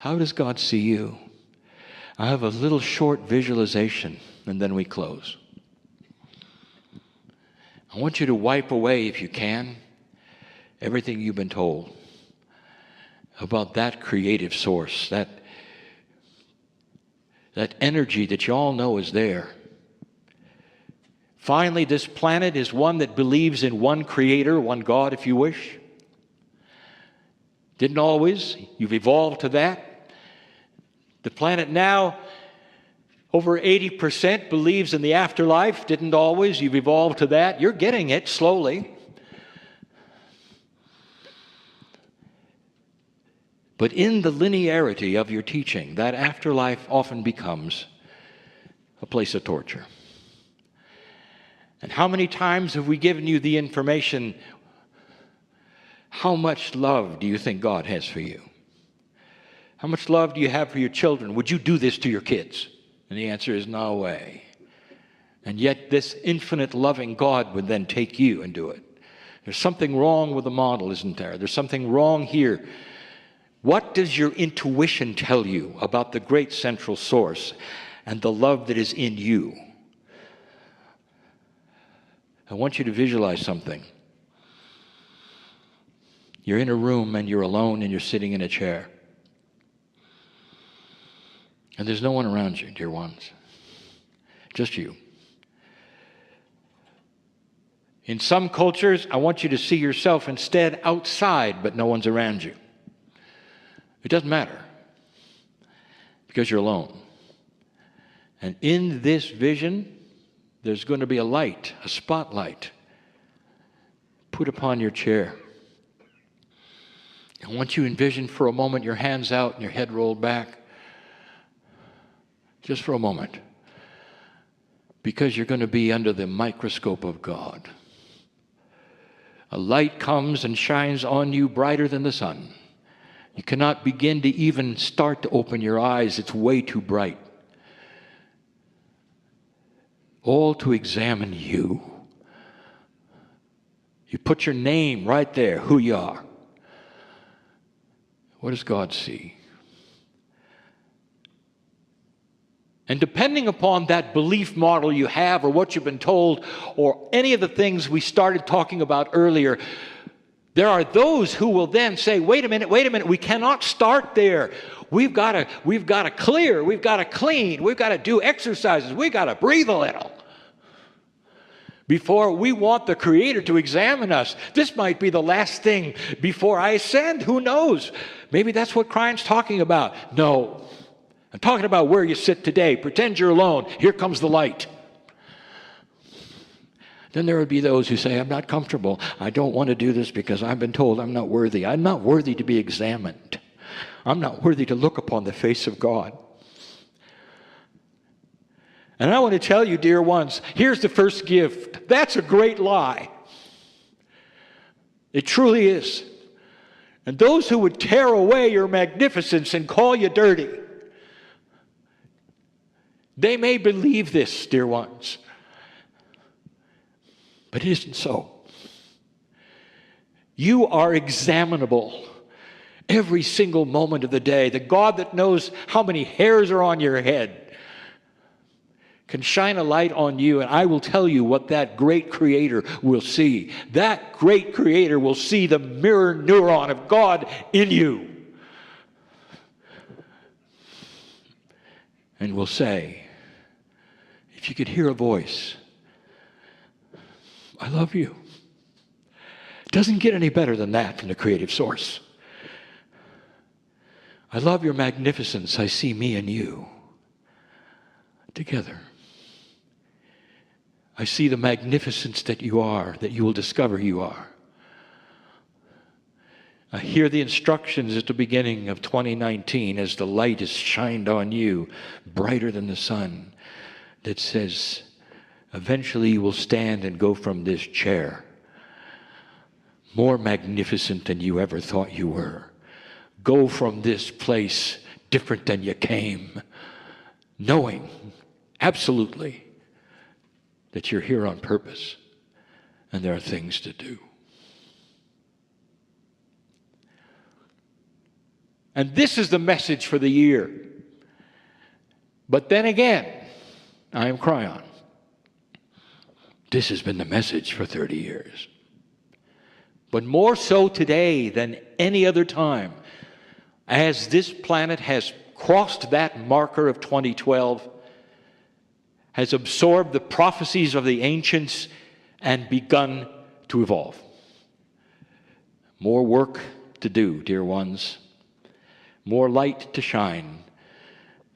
How does God see you? I have a little short visualization, and then we close. I want you to wipe away, if you can, everything you've been told about that creative source, that energy that you all know is there. Finally, this planet is one that believes in one creator, one God, if you wish. Didn't always. You've evolved to that. The planet now, over 80% believes in the afterlife. Didn't always. You've evolved to that. You're getting it slowly. But in the linearity of your teaching, that afterlife often becomes a place of torture. And how many times have we given you the information? How much love do you think God has for you? How much love do you have for your children? Would you do this to your kids? And the answer is no way. And yet this infinite loving God would then take you and do it. There's something wrong with the model, isn't there? There's something wrong here. What does your intuition tell you about the great central source and the love that is in you? I want you to visualize something. You're in a room and you're alone and you're sitting in a chair. And there's no one around you, dear ones. Just you. In some cultures, I want you to see yourself instead outside, but no one's around you. It doesn't matter, because you're alone. And in this vision, there's going to be a light, a spotlight, put upon your chair. I want you to envision for a moment your hands out and your head rolled back. Just for a moment. Because you're going to be under the microscope of God. A light comes and shines on you brighter than the sun. You cannot begin to even start to open your eyes. It's way too bright. All to examine you. You put your name right there, who you are. What does God see? And depending upon that belief model you have or what you've been told or any of the things we started talking about earlier, there are those who will then say, wait a minute, we cannot start there. We've got to clear, we've got to clean, we've got to do exercises, we've got to breathe a little before we want the Creator to examine us. This might be the last thing before I ascend. Who knows? Maybe that's what Christ's talking about. No. I'm talking about where you sit today. Pretend you're alone. Here comes the light. Then there would be those who say, I'm not comfortable. I don't want to do this because I've been told I'm not worthy. I'm not worthy to be examined. I'm not worthy to look upon the face of God. And I want to tell you, dear ones, here's the first gift. That's a great lie. It truly is. And those who would tear away your magnificence and call you dirty, they may believe this, dear ones. But it isn't so. You are examinable every single moment of the day. The God that knows how many hairs are on your head can shine a light on you, and I will tell you what that great Creator will see. That great Creator will see the mirror neuron of God in you. And will say, if you could hear a voice, I love you. It doesn't get any better than that from the creative source. I love your magnificence. I see me and you together. I see the magnificence that you are, that you will discover you are. I hear the instructions at the beginning of 2019 as the light is shined on you, brighter than the sun, that says, eventually you will stand and go from this chair more magnificent than you ever thought you were. Go from this place different than you came, knowing absolutely that you're here on purpose and there are things to do. And this is the message for the year. But then again, I am Cryon. This has been the message for 30 years. But more so today than any other time, as this planet has crossed that marker of 2012, has absorbed the prophecies of the ancients and begun to evolve. More work to do, dear ones. More light to shine.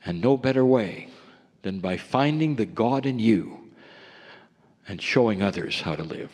And no better way than by finding the God in you and showing others how to live.